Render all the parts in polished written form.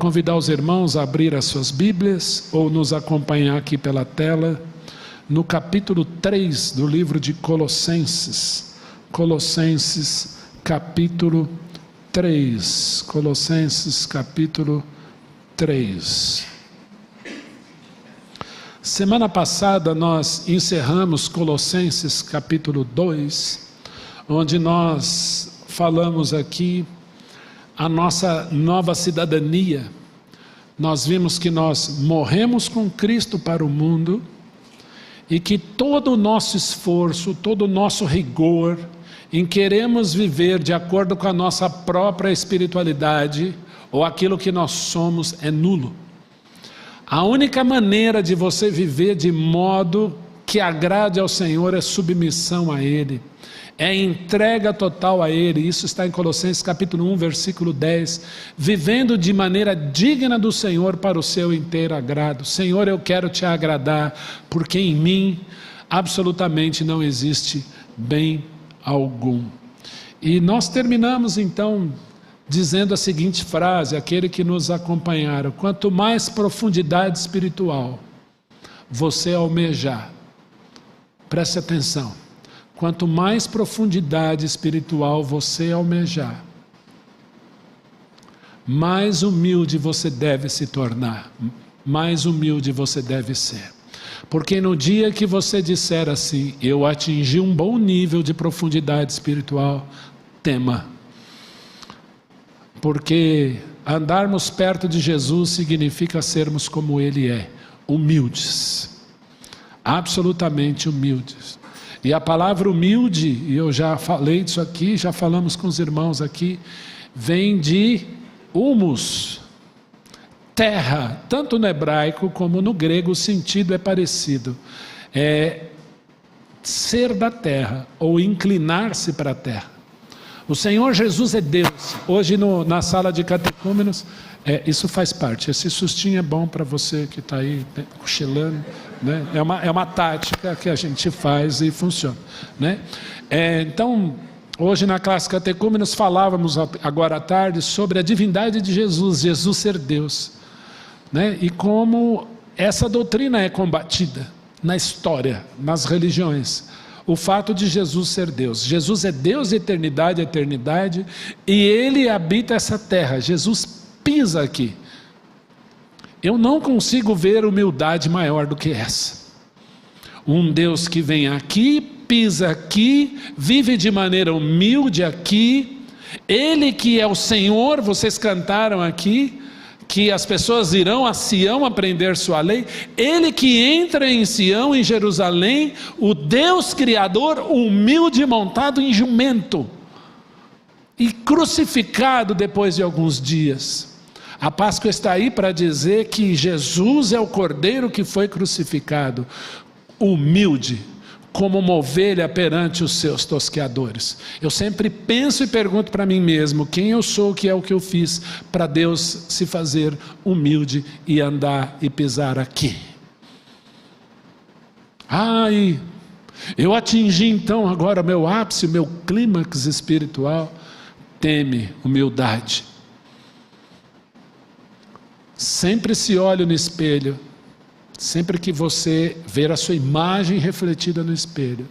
Convidar os irmãos a abrir as suas Bíblias ou nos acompanhar aqui pela tela, no capítulo 3 do livro de Colossenses. Colossenses, capítulo 3. Colossenses, capítulo 3. Semana passada nós encerramos Colossenses, capítulo 2, onde nós falamos aqui a nossa nova cidadania. Nós vimos que nós morremos com Cristo para o mundo e que todo o nosso esforço, todo o nosso rigor em queremos viver de acordo com a nossa própria espiritualidade ou aquilo que nós somos é nulo. A única maneira de você viver de modo que agrade ao Senhor é submissão a Ele, é entrega total a Ele. Isso está em Colossenses capítulo 1, versículo 10. Vivendo de maneira digna do Senhor para o seu inteiro agrado. Senhor, eu quero te agradar, porque em mim absolutamente não existe bem algum. E nós terminamos então dizendo a seguinte frase, aquele que nos acompanharam: quanto mais profundidade espiritual você almejar, preste atenção, quanto mais profundidade espiritual você almejar, mais humilde você deve se tornar, mais humilde você deve ser. Porque no dia que você disser assim, eu atingi um bom nível de profundidade espiritual, tema. Porque andarmos perto de Jesus significa sermos como Ele é, humildes, absolutamente humildes. E a palavra humilde, e eu já falei disso aqui, já falamos com os irmãos aqui, vem de humus, terra, tanto no hebraico como no grego o sentido é parecido, é ser da terra ou inclinar-se para a terra. O Senhor Jesus é Deus. Hoje na sala de catecúmenos, isso faz parte. Esse sustinho é bom para você que está aí cochilando, né? É uma tática que a gente faz e funciona, né? Então, hoje na classe catecúmenos falávamos agora à tarde sobre a divindade de Jesus, Jesus ser Deus, né? E como essa doutrina é combatida na história, nas religiões. O fato de Jesus ser Deus. Jesus é Deus de eternidade a eternidade, e Ele habita essa terra. Jesus pisa aqui. Eu não consigo ver humildade maior do que essa. Um Deus que vem aqui, pisa aqui, vive de maneira humilde aqui. Ele que é o Senhor, vocês cantaram aqui, que as pessoas irão a Sião aprender sua lei. Ele que entra em Sião, em Jerusalém, o Deus Criador, humilde, montado em jumento e crucificado depois de alguns dias. A Páscoa está aí para dizer que Jesus é o Cordeiro que foi crucificado, humilde, como uma ovelha perante os seus tosqueadores. Eu sempre penso e pergunto para mim mesmo, quem eu sou, que é o que eu fiz para Deus se fazer humilde e andar e pisar aqui. Eu atingi então agora meu ápice, meu clímax espiritual. Teme, humildade. Sempre se olhe no espelho. Sempre que você ver a sua imagem refletida no espelho,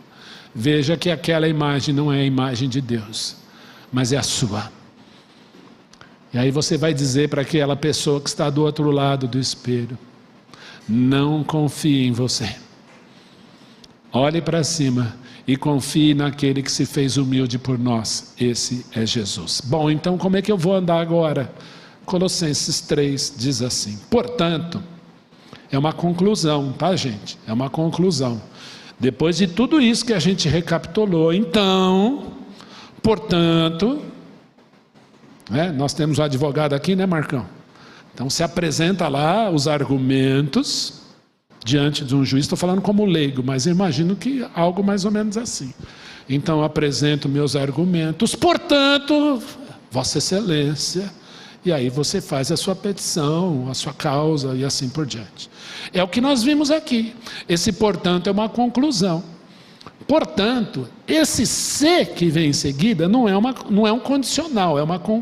veja que aquela imagem não é a imagem de Deus, mas é a sua. E aí você vai dizer para aquela pessoa que está do outro lado do espelho: não confie em você. Olhe para cima e confie naquele que se fez humilde por nós. Esse é Jesus. Bom, então como é que eu vou andar agora? Colossenses 3 diz assim: portanto, é uma conclusão, tá, gente? É uma conclusão. Depois de tudo isso que a gente recapitulou, então, portanto, nós temos um advogado aqui, né, Marcão? Então se apresenta lá os argumentos diante de um juiz. Estou falando como leigo, mas imagino que algo mais ou menos assim. Então apresento meus argumentos, portanto, Vossa Excelência, e aí você faz a sua petição, a sua causa e assim por diante. É o que nós vimos aqui. Esse portanto é uma conclusão. Portanto, esse se que vem em seguida não é um condicional,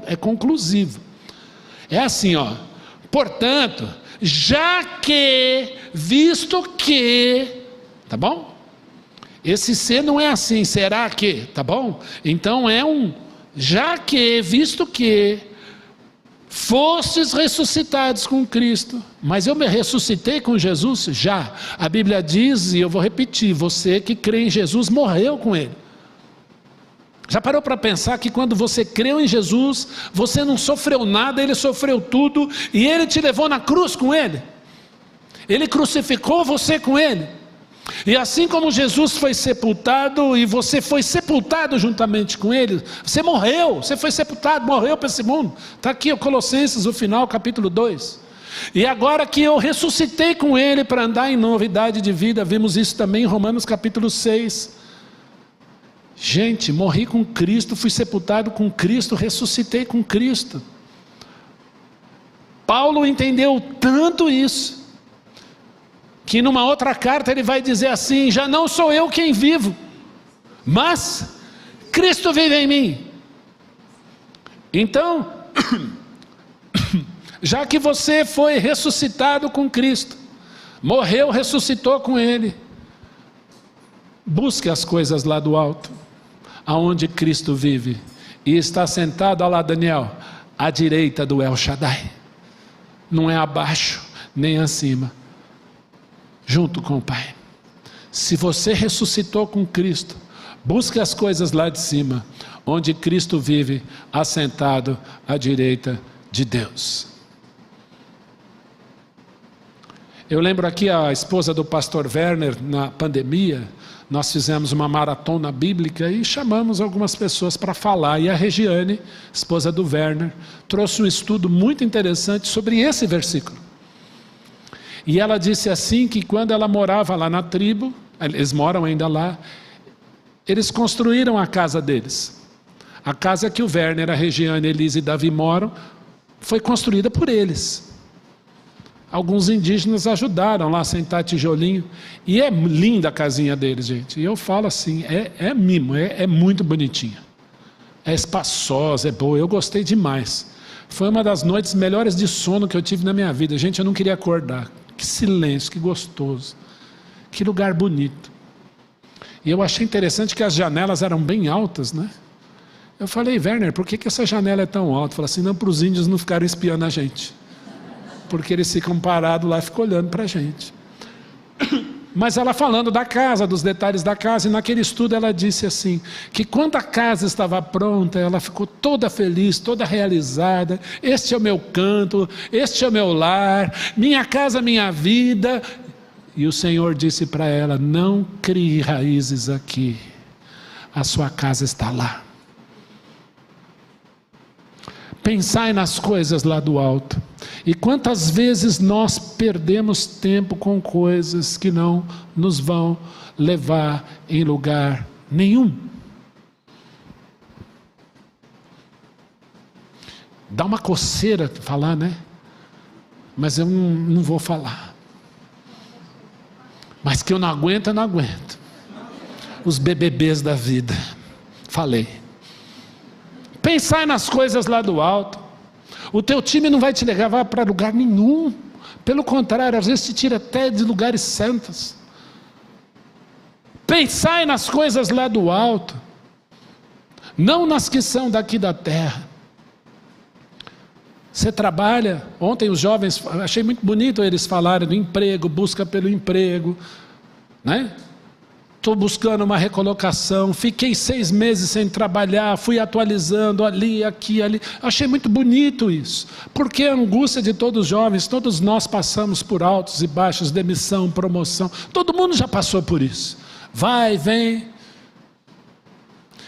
é conclusivo. É assim, Portanto, já que, visto que, tá bom? Esse se não é assim, será que, tá bom? Então é um, já que, visto que, fostes ressuscitados com Cristo. Mas eu me ressuscitei com Jesus? Já. A Bíblia diz, e eu vou repetir, você que crê em Jesus morreu com Ele. Já parou para pensar que quando você creu em Jesus, você não sofreu nada, Ele sofreu tudo, e Ele te levou na cruz com Ele? Ele crucificou você com Ele. E assim como Jesus foi sepultado e você foi sepultado juntamente com Ele, você morreu, você foi sepultado, morreu para esse mundo. Está aqui o Colossenses, o final, capítulo 2. E agora que eu ressuscitei com Ele para andar em novidade de vida, vimos isso também em Romanos capítulo 6. Gente, morri com Cristo, fui sepultado com Cristo, ressuscitei com Cristo. Paulo entendeu tanto isso, que numa outra carta ele vai dizer assim: já não sou eu quem vivo, mas Cristo vive em mim. Então, já que você foi ressuscitado com Cristo, morreu, ressuscitou com Ele, busque as coisas lá do alto, aonde Cristo vive, e está sentado, olha lá Daniel, à direita do El Shaddai. Não é abaixo, nem acima, junto com o Pai. Se você ressuscitou com Cristo, busque as coisas lá de cima, onde Cristo vive, assentado à direita de Deus. Eu lembro aqui a esposa do pastor Werner, na pandemia, nós fizemos uma maratona bíblica e chamamos algumas pessoas para falar, e a Regiane, esposa do Werner, trouxe um estudo muito interessante sobre esse versículo. E ela disse assim, que quando ela morava lá na tribo, eles moram ainda lá, eles construíram a casa deles. A casa que o Werner, a Regiane, Elise e Davi moram, foi construída por eles. Alguns indígenas ajudaram lá a sentar tijolinho, e é linda a casinha deles, gente. E eu falo assim, é mimo, é muito bonitinha. É espaçosa, é boa, eu gostei demais. Foi uma das noites melhores de sono que eu tive na minha vida. Gente, eu não queria acordar. Que silêncio, que gostoso, que lugar bonito. E eu achei interessante que as janelas eram bem altas, né? Eu falei: Werner, por que essa janela é tão alta? Falei assim: não, para os índios não ficarem espiando a gente, porque eles ficam parados lá e ficam olhando para a gente. Mas ela falando da casa, dos detalhes da casa, e naquele estudo ela disse assim, que quando a casa estava pronta, ela ficou toda feliz, toda realizada. Este é o meu canto, este é o meu lar, minha casa, minha vida. E o Senhor disse para ela: não crie raízes aqui, a sua casa está lá. Pensai nas coisas lá do alto. E quantas vezes nós perdemos tempo com coisas que não nos vão levar em lugar nenhum. Dá uma coceira falar, né? Mas eu não vou falar. Mas que eu não aguento, eu não aguento. Os BBBs da vida. Falei. Pensai nas coisas lá do alto. O teu time não vai te levar para lugar nenhum. Pelo contrário, às vezes te tira até de lugares santos. Pensai nas coisas lá do alto, não nas que são daqui da terra. Você trabalha, ontem os jovens, achei muito bonito eles falarem do emprego, busca pelo emprego, né? Estou buscando uma recolocação, fiquei 6 meses sem trabalhar, fui atualizando ali, aqui, ali. Achei muito bonito isso, porque a angústia de todos os jovens, todos nós passamos por altos e baixos, demissão, promoção, todo mundo já passou por isso. Vai, vem.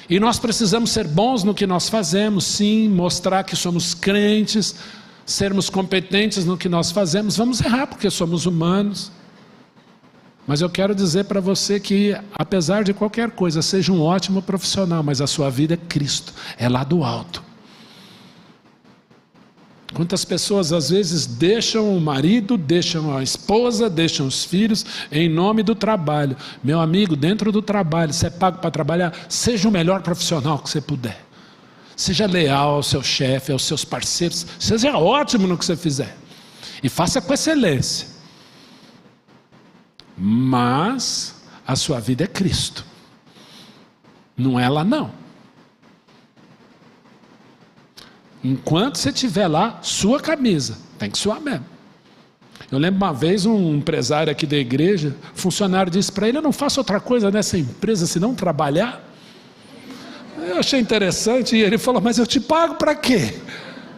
E nós precisamos ser bons no que nós fazemos, sim, mostrar que somos crentes, sermos competentes no que nós fazemos. Vamos errar porque somos humanos. Mas eu quero dizer para você que, apesar de qualquer coisa, seja um ótimo profissional, mas a sua vida é Cristo, é lá do alto. Quantas pessoas às vezes deixam o marido, deixam a esposa, deixam os filhos, em nome do trabalho. Meu amigo, dentro do trabalho, você é pago para trabalhar, seja o melhor profissional que você puder. Seja leal ao seu chefe, aos seus parceiros, seja ótimo no que você fizer. E faça com excelência. Mas a sua vida é Cristo. Não é ela não. Enquanto você estiver lá, sua camisa. Tem que suar mesmo. Eu lembro uma vez um empresário aqui da igreja, funcionário disse para ele: eu não faço outra coisa nessa empresa senão trabalhar. Eu achei interessante, e ele falou: mas eu te pago para quê?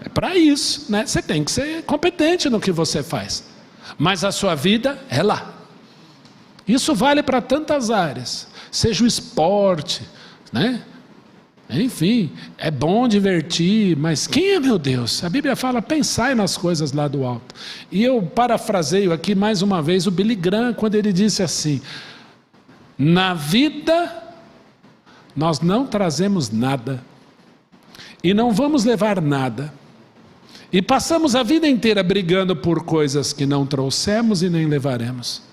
É para isso, né? Você tem que ser competente no que você faz. Mas a sua vida é lá. Isso vale para tantas áreas. Seja o esporte, né? Enfim, é bom divertir, mas quem é meu Deus? A Bíblia fala: pensai nas coisas lá do alto. E eu parafraseio aqui mais uma vez o Billy Graham, quando ele disse assim: na vida nós não trazemos nada, e não vamos levar nada, e passamos a vida inteira brigando por coisas que não trouxemos e nem levaremos.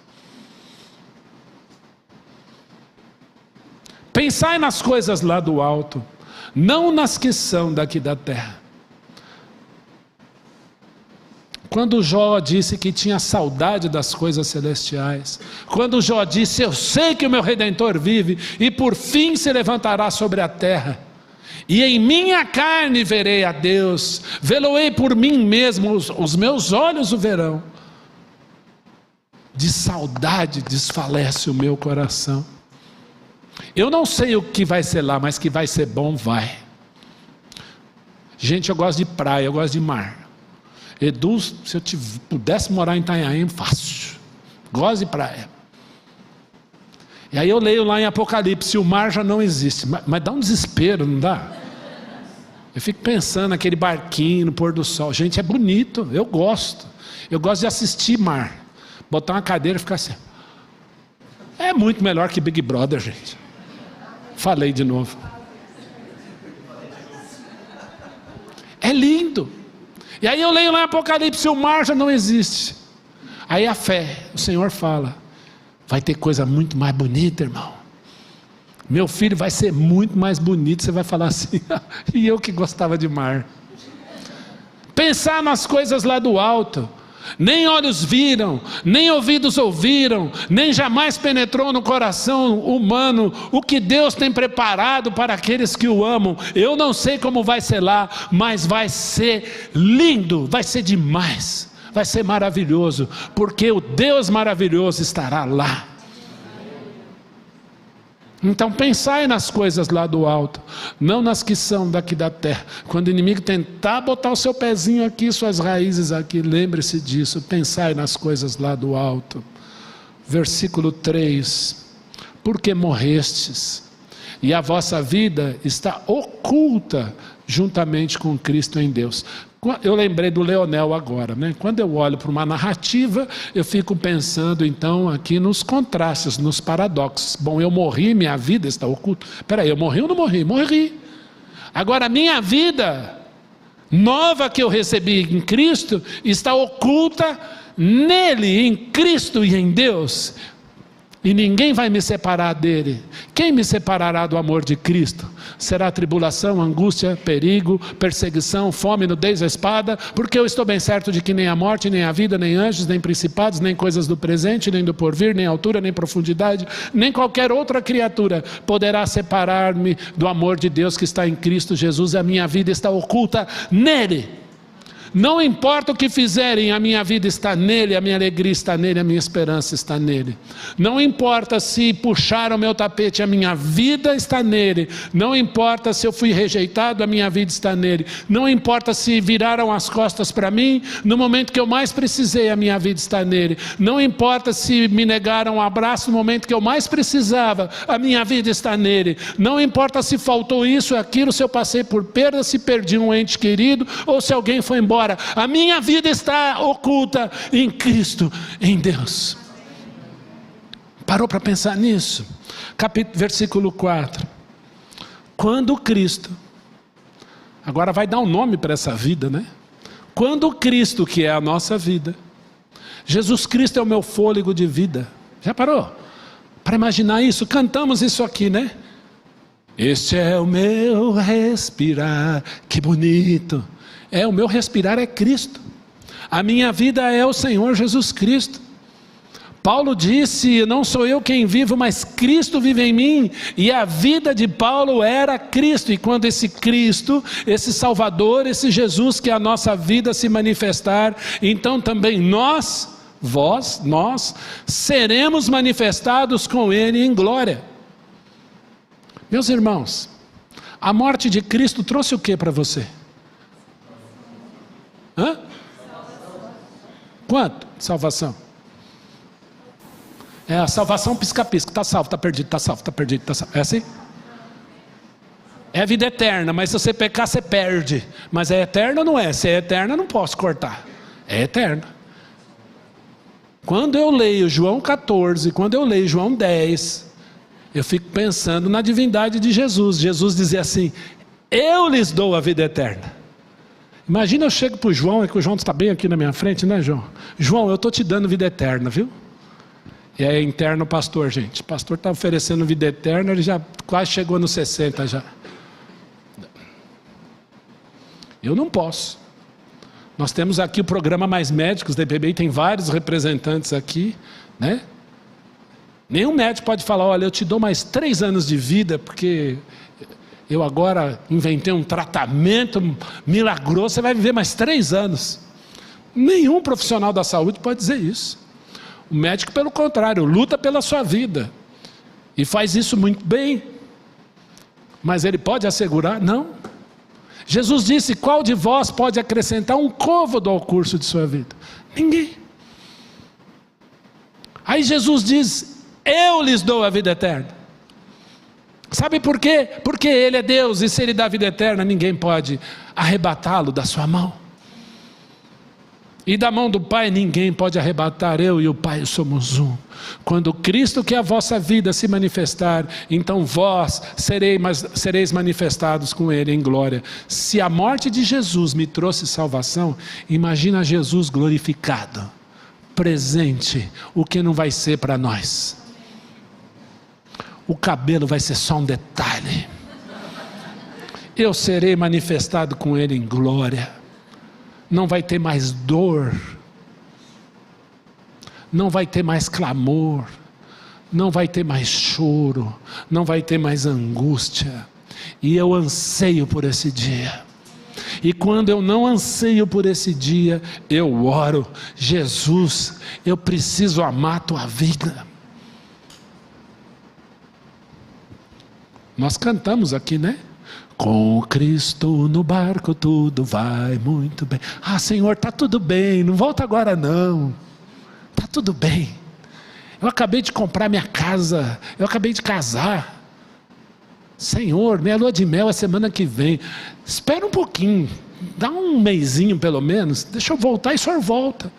Pensai nas coisas lá do alto, não nas que são daqui da terra. Quando Jó disse que tinha saudade das coisas celestiais, quando Jó disse: eu sei que o meu Redentor vive, e por fim se levantará sobre a terra, e em minha carne verei a Deus, vê-lo-ei por mim mesmo, os meus olhos o verão. De saudade desfalece o meu coração. Eu não sei o que vai ser lá, mas que vai ser bom, vai. Gente, eu gosto de praia, eu gosto de mar. Edu, se eu pudesse morar em Itanhaém, fácil. Gosto de praia. E aí eu leio lá em Apocalipse: o mar já não existe. Mas dá um desespero, não dá? Eu fico pensando naquele barquinho no pôr do sol. Gente, é bonito, eu gosto. Eu gosto de assistir mar. Botar uma cadeira e ficar assim. É muito melhor que Big Brother, gente. Falei de novo. É lindo. E aí eu leio lá em Apocalipse: o mar já não existe. Aí a fé, o Senhor fala: vai ter coisa muito mais bonita, irmão. Meu filho vai ser muito mais bonito. Você vai falar assim: e eu que gostava de mar. Pensar nas coisas lá do alto. Nem olhos viram, nem ouvidos ouviram, nem jamais penetrou no coração humano o que Deus tem preparado para aqueles que o amam. Eu não sei como vai ser lá, mas vai ser lindo, vai ser demais, vai ser maravilhoso, porque o Deus maravilhoso estará lá. Então pensai nas coisas lá do alto, não nas que são daqui da terra. Quando o inimigo tentar botar o seu pezinho aqui, suas raízes aqui, lembre-se disso. Pensai nas coisas lá do alto. Versículo 3: porque morrestes, e a vossa vida está oculta juntamente com Cristo em Deus. Eu lembrei do Leonel agora, né? Quando eu olho para uma narrativa, eu fico pensando então aqui nos contrastes, nos paradoxos. Bom, eu morri, minha vida está oculta. Espera aí, eu morri ou não morri? Morri. Agora a minha vida nova que eu recebi em Cristo está oculta nele, em Cristo e em Deus. E ninguém vai me separar dele. Quem me separará do amor de Cristo? Será tribulação, angústia, perigo, perseguição, fome, nudez, a espada? Porque eu estou bem certo de que nem a morte, nem a vida, nem anjos, nem principados, nem coisas do presente, nem do porvir, nem altura, nem profundidade, nem qualquer outra criatura poderá separar-me do amor de Deus que está em Cristo Jesus. A minha vida está oculta nele. Não importa o que fizerem, a minha vida está nele, a minha alegria está nele, a minha esperança está nele. Não importa se puxaram o meu tapete, a minha vida está nele. Não importa se eu fui rejeitado, a minha vida está nele. Não importa se viraram as costas para mim, no momento que eu mais precisei, a minha vida está nele. Não importa se me negaram um abraço no momento que eu mais precisava, a minha vida está nele. Não importa se faltou isso ou aquilo, se eu passei por perda, se perdi um ente querido, ou se alguém foi embora. A minha vida está oculta em Cristo, em Deus. Parou para pensar nisso? Versículo 4. Quando Cristo, agora vai dar um nome para essa vida, né? Quando Cristo, que é a nossa vida, Jesus Cristo é o meu fôlego de vida. Já parou para imaginar isso? Cantamos isso aqui, né? Este é o meu respirar. Que bonito. O meu respirar é Cristo. A minha vida é o Senhor Jesus Cristo. Paulo disse, não sou eu quem vivo, mas Cristo vive em mim. E a vida de Paulo era Cristo. E quando esse Cristo, esse Salvador, esse Jesus que é a nossa vida se manifestar, então também nós seremos manifestados com Ele em glória. Meus irmãos, a morte de Cristo trouxe o que para você? Quanto? Salvação. É a salvação pisca-pisca, está salvo, está perdido, está salvo, está perdido, está salvo. É assim? É a vida eterna, mas se você pecar, você perde. Mas é eterna ou não é? Se é eterna, não posso cortar. É eterna. Quando eu leio João 14, quando eu leio João 10, eu fico pensando na divindade de Jesus. Jesus dizia assim, eu lhes dou a vida eterna. Imagina eu chego para o João, é que o João está bem aqui na minha frente, né, João? João, eu estou te dando vida eterna, viu? E é interno pastor, gente. O pastor está oferecendo vida eterna, ele já quase chegou nos 60 já. Eu não posso. Nós temos aqui o programa Mais Médicos da IPBI, tem vários representantes aqui, né? Nenhum médico pode falar, olha, eu te dou mais 3 anos de vida, porque eu agora inventei um tratamento milagroso, você vai viver mais 3 anos. Nenhum profissional da saúde pode dizer isso. O médico, pelo contrário, luta pela sua vida. E faz isso muito bem. Mas ele pode assegurar? Não. Jesus disse, qual de vós pode acrescentar um côvado ao curso de sua vida? Ninguém. Aí Jesus diz, eu lhes dou a vida eterna. Sabe por quê? Porque Ele é Deus, e se Ele dá a vida eterna, ninguém pode arrebatá-lo da sua mão. E da mão do Pai ninguém pode arrebatar, eu e o Pai somos um. Quando Cristo que é a vossa vida se manifestar, então vós sereis manifestados com Ele em glória. Se a morte de Jesus me trouxe salvação, imagina Jesus glorificado, presente, o que não vai ser para nós. O cabelo vai ser só um detalhe. Eu serei manifestado com Ele em glória. Não vai ter mais dor, não vai ter mais clamor, não vai ter mais choro, não vai ter mais angústia. E eu anseio por esse dia. E quando eu não anseio por esse dia, eu oro, Jesus, eu preciso amar a tua vida. Nós cantamos aqui, né? Com Cristo no barco tudo vai muito bem. Ah, Senhor, está tudo bem, não volta agora não. Está tudo bem. Eu acabei de comprar minha casa, eu acabei de casar. Senhor, minha lua de mel é semana que vem. Espera um pouquinho, dá um mesinho pelo menos, deixa eu voltar e o Senhor volta.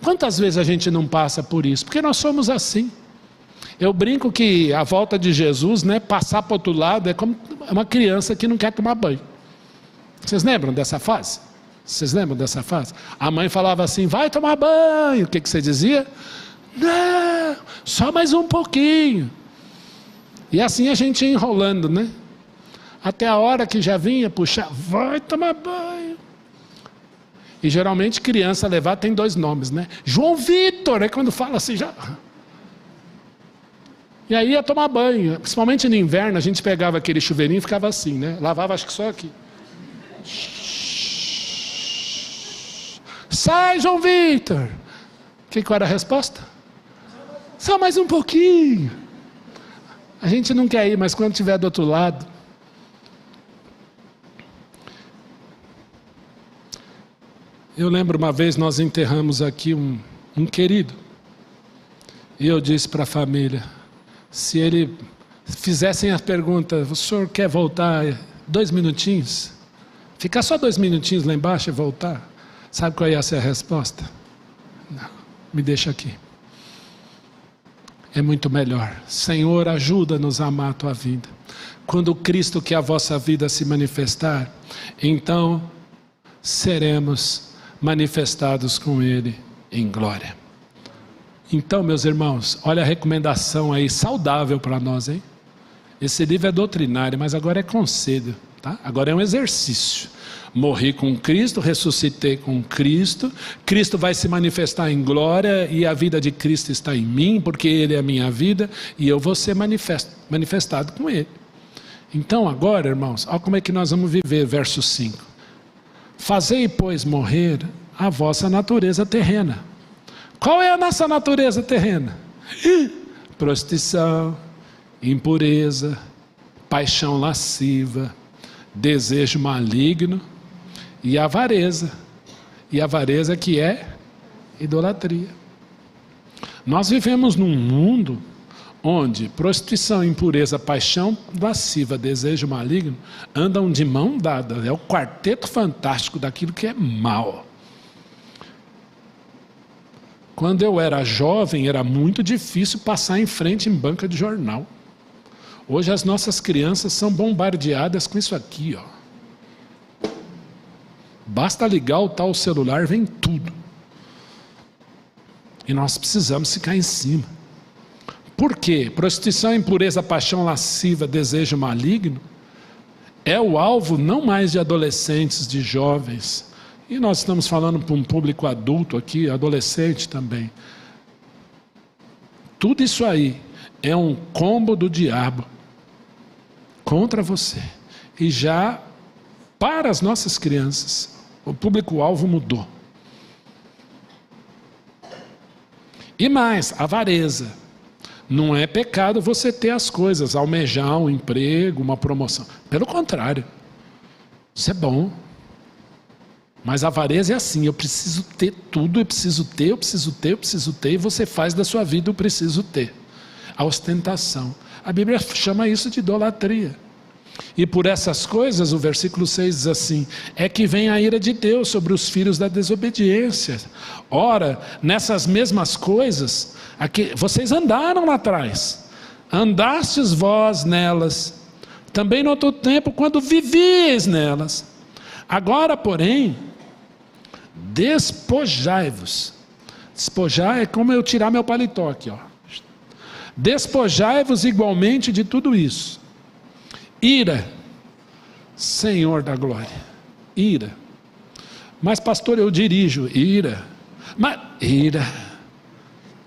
Quantas vezes a gente não passa por isso? Porque nós somos assim. Eu brinco que a volta de Jesus, né, passar para o outro lado, é como uma criança que não quer tomar banho. Vocês lembram dessa fase? Vocês lembram dessa fase? A mãe falava assim, vai tomar banho. O que você dizia? Não, só mais um pouquinho. E assim a gente ia enrolando, né? Até a hora que já vinha puxar, vai tomar banho. E geralmente criança levar tem 2 nomes, né? João Vitor, é quando fala assim já... E aí ia tomar banho, principalmente no inverno, a gente pegava aquele chuveirinho e ficava assim, né? Lavava acho que só aqui. Sai, João Vitor! Qual era a resposta? Só mais um pouquinho. A gente não quer ir, mas quando estiver do outro lado. Eu lembro uma vez nós enterramos aqui um querido. E eu disse para a família... Se ele fizessem a pergunta, o senhor quer voltar 2 minutinhos? Ficar só 2 minutinhos lá embaixo e voltar? Sabe qual ia ser a resposta? Não, me deixa aqui. É muito melhor. Senhor, ajuda-nos a amar a tua vida. Quando o Cristo que é a vossa vida se manifestar, então seremos manifestados com Ele em glória. Então, meus irmãos, olha a recomendação aí, saudável para nós, hein? Esse livro é doutrinário, mas agora é conselho. tá? Agora é um exercício. Morri com Cristo, ressuscitei com Cristo, Cristo vai se manifestar em glória e a vida de Cristo está em mim, porque Ele é a minha vida e eu vou ser manifestado com Ele. Então agora, irmãos, olha como é que nós vamos viver, verso 5. Fazei, pois, morrer a vossa natureza terrena. Qual é a nossa natureza terrena? Prostituição, impureza, paixão lasciva, desejo maligno e avareza. E avareza que é idolatria. Nós vivemos num mundo onde prostituição, impureza, paixão lasciva, desejo maligno andam de mão dada. É o quarteto fantástico daquilo que é mal. Quando eu era jovem, era muito difícil passar em frente em banca de jornal. Hoje as nossas crianças são bombardeadas com isso aqui, ó. Basta ligar o tal celular, vem tudo. E nós precisamos ficar em cima. Por quê? Prostituição, impureza, paixão lasciva, desejo maligno é o alvo não mais de adolescentes, de jovens. E nós estamos falando para um público adulto aqui, adolescente também. Tudo isso aí é um combo do diabo contra você. E já para as nossas crianças, o público-alvo mudou. E mais, avareza. Não é pecado você ter as coisas, almejar um emprego, uma promoção. Pelo contrário, isso é bom. Mas a avareza é assim, eu preciso ter tudo, eu preciso ter, e você faz da sua vida o preciso ter. A ostentação. A Bíblia chama isso de idolatria. E por essas coisas, o versículo 6 diz assim, é que vem a ira de Deus sobre os filhos da desobediência. Ora, nessas mesmas coisas, aqui, vocês andaram lá atrás, andastes vós nelas, também no outro tempo, quando vivíeis nelas. Agora, porém, despojai-vos. Despojar é como eu tirar meu paletó aqui, ó. Despojai-vos igualmente de tudo isso. Ira, Senhor da glória, ira. Mas pastor, eu dirijo, ira. Mas ira.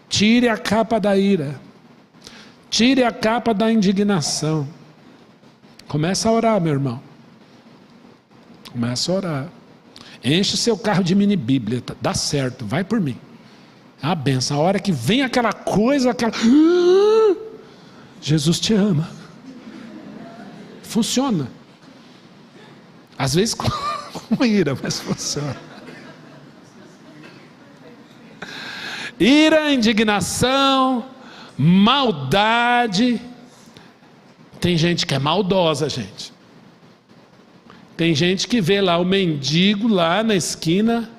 Tire a capa da ira. Tire a capa da indignação. Começa a orar, meu irmão. Começa a orar. Enche o seu carro de mini bíblia, dá certo, vai por mim. É uma benção. A hora que vem aquela coisa, Jesus te ama. Funciona. Às vezes com ira, mas funciona. Ira, indignação, maldade. Tem gente que é maldosa, gente. Tem gente que vê lá o mendigo lá na esquina,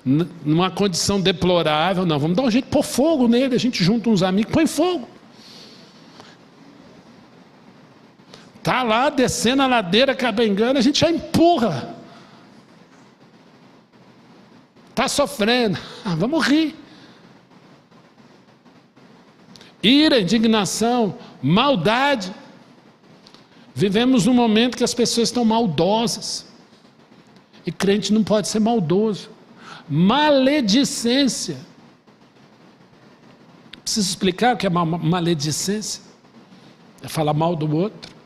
numa condição deplorável. Não, vamos dar um jeito de pôr fogo nele. A gente junta uns amigos, põe fogo. Está lá descendo a ladeira cabengando, a gente já empurra. Está sofrendo. Vamos rir. Ira, indignação, maldade. Vivemos num momento que as pessoas estão maldosas. E crente não pode ser maldoso. Maledicência. Preciso explicar o que é maledicência? É falar mal do outro.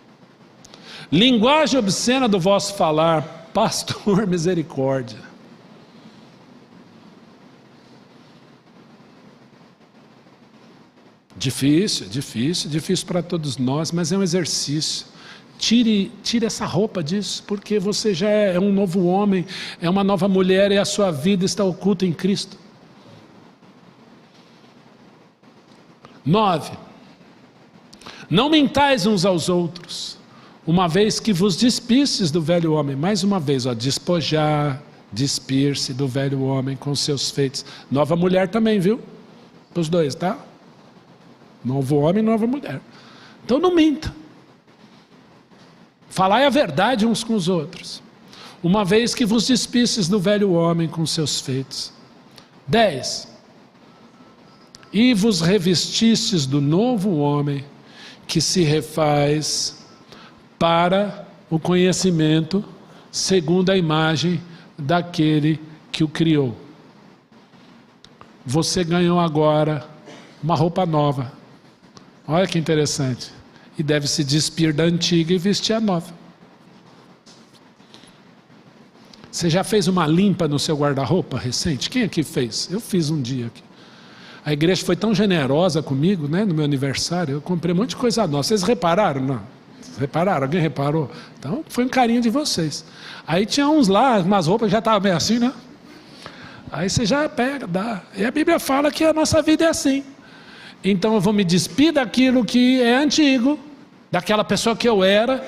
Linguagem obscena do vosso falar. Pastor, misericórdia. Difícil para todos nós, mas é um exercício. Tire essa roupa disso, porque você já é um novo homem, é uma nova mulher e a sua vida está oculta em Cristo. 9. Não mentais uns aos outros, uma vez que vos despistes do velho homem. Mais uma vez, despojar, despir-se do velho homem com seus feitos. Nova mulher também, viu? Os dois, tá? Novo homem e nova mulher. Então não minta. Falai a verdade uns com os outros. Uma vez que vos despistes do velho homem com seus feitos. 10. E vos revestistes do novo homem, que se refaz para o conhecimento segundo a imagem daquele que o criou. Você ganhou agora uma roupa nova. Olha que interessante. E deve se despir da antiga e vestir a nova. Você já fez uma limpa no seu guarda-roupa recente? Quem aqui fez? Eu fiz um dia aqui. A igreja foi tão generosa comigo, né, no meu aniversário. Eu comprei um monte de coisa nova. Vocês repararam? Não? Repararam? Alguém reparou? Então foi um carinho de vocês. Aí tinha uns lá, umas roupas já estavam meio assim, né? Aí você já pega, dá. E a Bíblia fala que a nossa vida é assim. Então eu vou me despir daquilo que é antigo, daquela pessoa que eu era,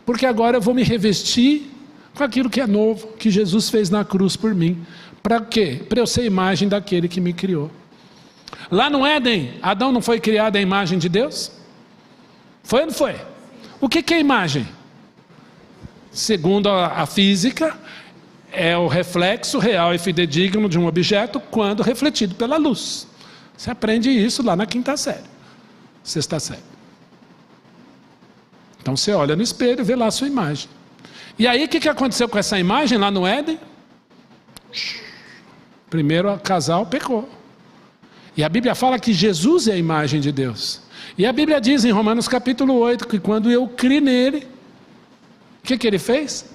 porque agora eu vou me revestir com aquilo que é novo, que Jesus fez na cruz por mim. Para quê? Para eu ser imagem daquele que me criou. Lá no Éden, Adão não foi criado à imagem de Deus? Foi ou não foi? O que é imagem? Segundo a física, é o reflexo real e fidedigno de um objeto quando refletido pela luz. Você aprende isso lá na quinta série, sexta série. Então você olha no espelho e vê lá a sua imagem. E aí o que aconteceu com essa imagem lá no Éden? Primeiro o casal pecou. E a Bíblia fala que Jesus é a imagem de Deus. E a Bíblia diz em Romanos capítulo 8 que quando eu criei nele, o que ele fez?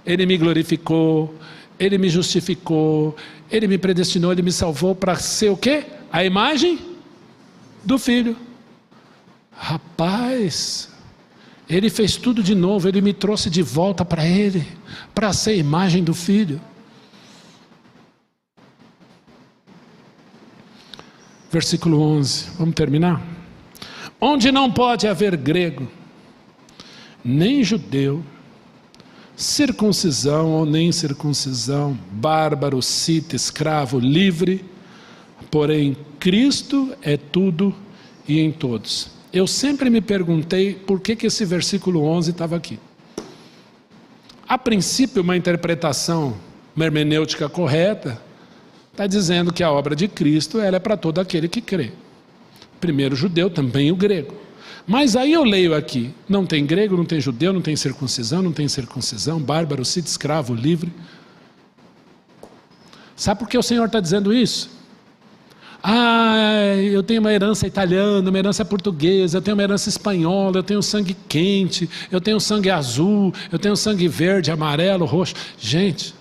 Ele me glorificou, ele me justificou, ele me predestinou, ele me salvou para ser o quê? A imagem do Filho. Rapaz, ele fez tudo de novo, ele me trouxe de volta para ele, para ser a imagem do Filho. Versículo 11, vamos terminar? Onde não pode haver grego, nem judeu, circuncisão ou nem circuncisão, bárbaro, cita, escravo, livre, porém Cristo é tudo e em todos. Eu sempre me perguntei por que esse versículo 11 estava aqui. A princípio, uma interpretação, uma hermenêutica correta, está dizendo que a obra de Cristo ela é para todo aquele que crê. Primeiro o judeu, também o grego. Mas aí eu leio aqui, não tem grego, não tem judeu, não tem circuncisão, bárbaro, cita, escravo, livre. Sabe por que o Senhor está dizendo isso? Eu tenho uma herança italiana, uma herança portuguesa, eu tenho uma herança espanhola, eu tenho sangue quente, eu tenho sangue azul, eu tenho sangue verde, amarelo, roxo. Gente,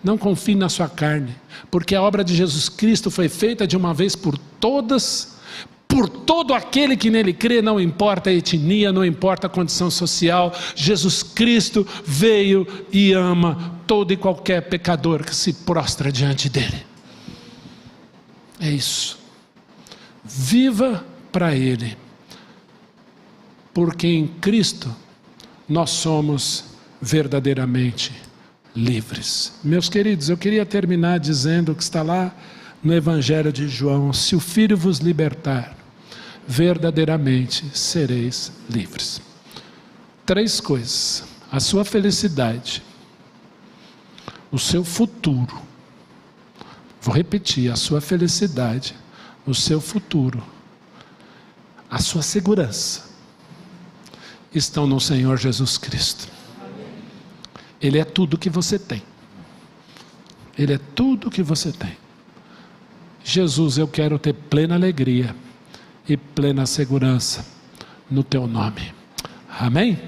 não confie na sua carne, porque a obra de Jesus Cristo foi feita de uma vez por todas, por todo aquele que nele crê, não importa a etnia, não importa a condição social. Jesus Cristo veio e ama todo e qualquer pecador que se prostra diante dele. É isso. Viva para ele, porque em Cristo nós somos verdadeiramente livres. Meus queridos, eu queria terminar dizendo o que está lá no Evangelho de João: se o Filho vos libertar, verdadeiramente sereis livres. 3 coisas: a sua felicidade, o seu futuro. Vou repetir: a sua felicidade, o seu futuro, a sua segurança estão no Senhor Jesus Cristo. Ele é tudo que você tem. Ele é tudo que você tem. Jesus, eu quero ter plena alegria e plena segurança no teu nome. Amém?